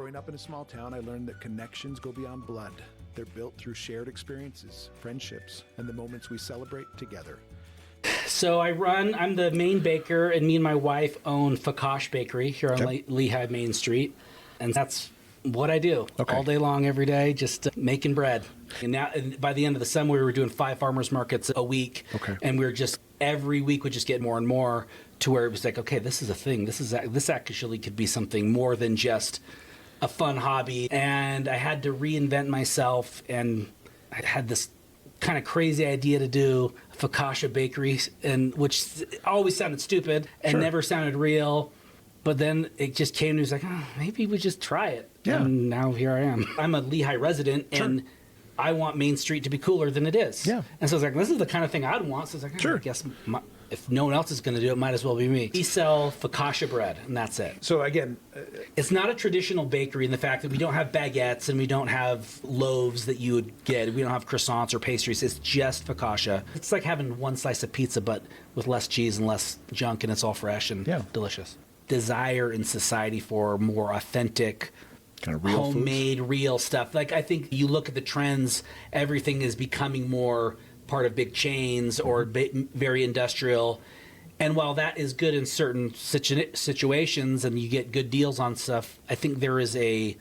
Growing up in a small town, I learned that connections go beyond blood. They're built through shared experiences, friendships, and the moments we celebrate together. So I'm the main baker, and me and my wife own F'kosh Bakery here on Lehi Main Street. And that's what I do all day long, every day, just making bread. And now, by the end of the summer, we were doing 5 farmers markets a week. And we were just, every week would just get more and more to where it was like, okay, this is a thing. This actually could be something more than just a fun hobby. And I had to reinvent myself, and I had this kind of crazy idea to do Focaccia Bakery, and which always sounded stupid and never sounded real. But then it just came to me, like, oh, maybe we just try it. Yeah. And now here I am. I'm a Lehi resident, and I want Main Street to be cooler than it is. Yeah. And so I was like, this is the kind of thing I'd want. So I was like, I guess if no one else is going to do it, it might as well be me. We sell focaccia bread, and that's it. So again, it's not a traditional bakery in the fact that we don't have baguettes and we don't have loaves that you would get. We don't have croissants or pastries. It's just focaccia. It's like having one slice of pizza, but with less cheese and less junk, and it's all fresh and delicious. Desire in society for more authentic, kind of real homemade, foods. Real stuff. Like, I think you look at the trends, everything is becoming more part of big chains or very industrial. And while that is good in certain situations and you get good deals on stuff, I think there is a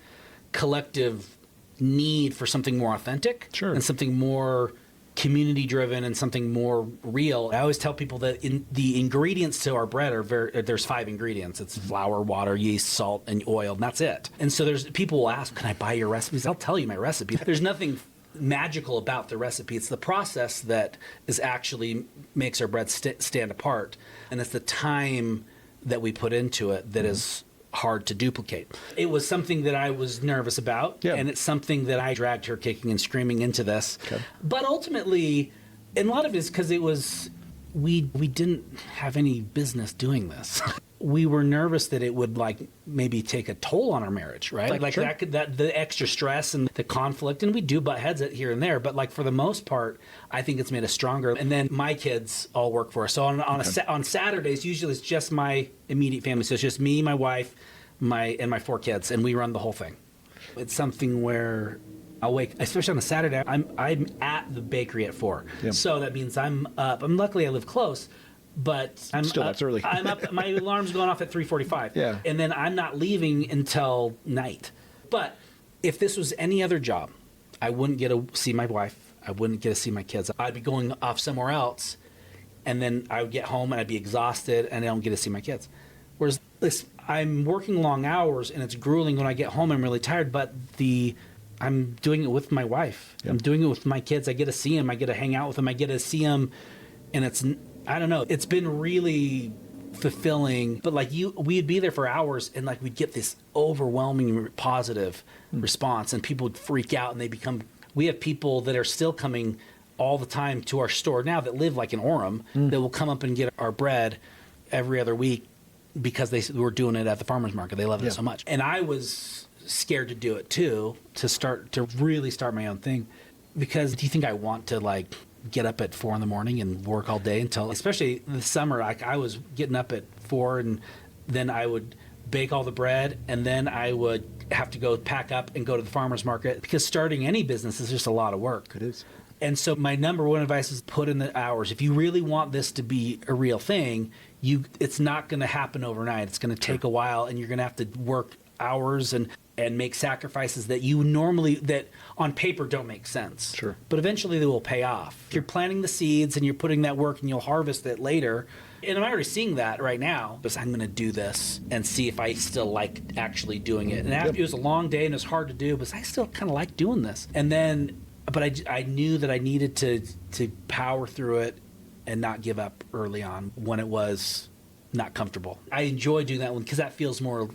collective need for something more authentic and something more community driven and something more real. I always tell people that the ingredients to our bread are there's 5 ingredients. It's flour, water, yeast, salt, and oil, and that's it. And so people will ask, can I buy your recipes? I'll tell you my recipe. There's nothing magical about the recipe. It's the process that is actually makes our bread stand apart, and it's the time that we put into it that is hard to duplicate. It was something that I was nervous about, and it's something that I dragged her kicking and screaming into this. But ultimately, and a lot of it is because it was we didn't have any business doing this. We were nervous that it would maybe take a toll on our marriage, right? That the extra stress and the conflict, and we do butt heads at here and there, but for the most part, I think it's made us stronger. And then my kids all work for us. So on Saturdays, usually it's just my immediate family. So it's just me, my wife, and my 4 kids, and we run the whole thing. It's something where I'll wake, especially on a Saturday, I'm at the bakery at 4. So that means I'm up. Luckily I live close. But I'm still that's early. I'm up. My alarm's going off at 3:45. And then I'm not leaving until night. But if this was any other job, I wouldn't get to see my wife. I wouldn't get to see my kids. I'd be going off somewhere else, and then I would get home and I'd be exhausted, and I don't get to see my kids. Whereas I'm working long hours, and it's grueling when I get home. I'm really tired, but I'm doing it with my wife. I'm doing it with my kids. I get to see them. I get to hang out with them. I get to see them, and I don't know. It's been really fulfilling, but we'd be there for hours, and we'd get this overwhelming positive response, and people would freak out, and we have people that are still coming all the time to our store now that live in Orem that will come up and get our bread every other week because they were doing it at the farmer's market. They love it so much. And I was scared to do it too, to really start my own thing, because do you think I want to get up at 4 a.m. and work all day until, especially in the summer, I was getting up at 4, and then I would bake all the bread, and then I would have to go pack up and go to the farmer's market, because starting any business is just a lot of work. It is. And so my number one advice is put in the hours. If you really want this to be a real thing, it's not going to happen overnight. It's going to take a while, and you're going to have to work hours and make sacrifices that on paper don't make sense. But eventually they will pay off. You're planting the seeds and you're putting that work, and you'll harvest it later. And I'm already seeing that right now, because I'm going to do this and see if I still like actually doing it. And it was a long day and it's hard to do, but I still kind of like doing this. And then, but I knew that I needed to power through it and not give up early on when it was not comfortable. I enjoy doing that one because that feels more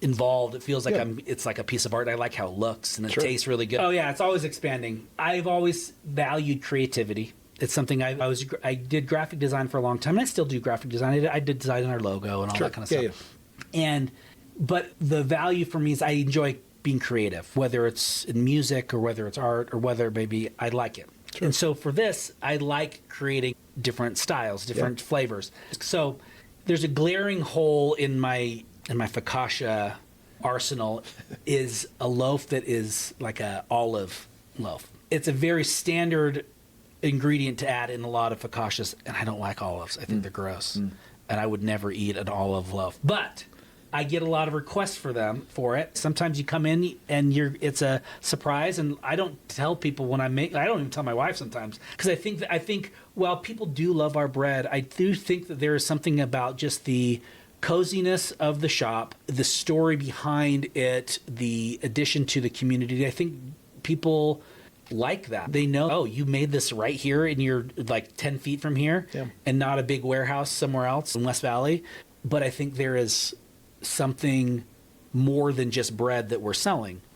involved. It feels like it's like a piece of art. I like how it looks, and it tastes really good. Oh yeah, it's always expanding. I've always valued creativity. It's something I did graphic design for a long time, and I still do graphic design. I did design our logo and all that kind of stuff. But the value for me is I enjoy being creative, whether it's in music or whether it's art or whether maybe I like it. And so for this, I like creating different styles, different flavors. So there's a glaring hole in my focaccia arsenal is a loaf that is like a olive loaf. It's a very standard ingredient to add in a lot of focaccias, and I don't like olives. I think they're gross, and I would never eat an olive loaf. But I get a lot of requests for it. Sometimes you come in and it's a surprise, and I don't tell people when I make. I don't even tell my wife sometimes, because I think while people do love our bread, I do think that there is something about just the coziness of the shop, the story behind it, the addition to the community. I think people like that. They know, oh, you made this right here and you're like 10 feet from here, and not a big warehouse somewhere else in West Valley. But I think there is something more than just bread that we're selling.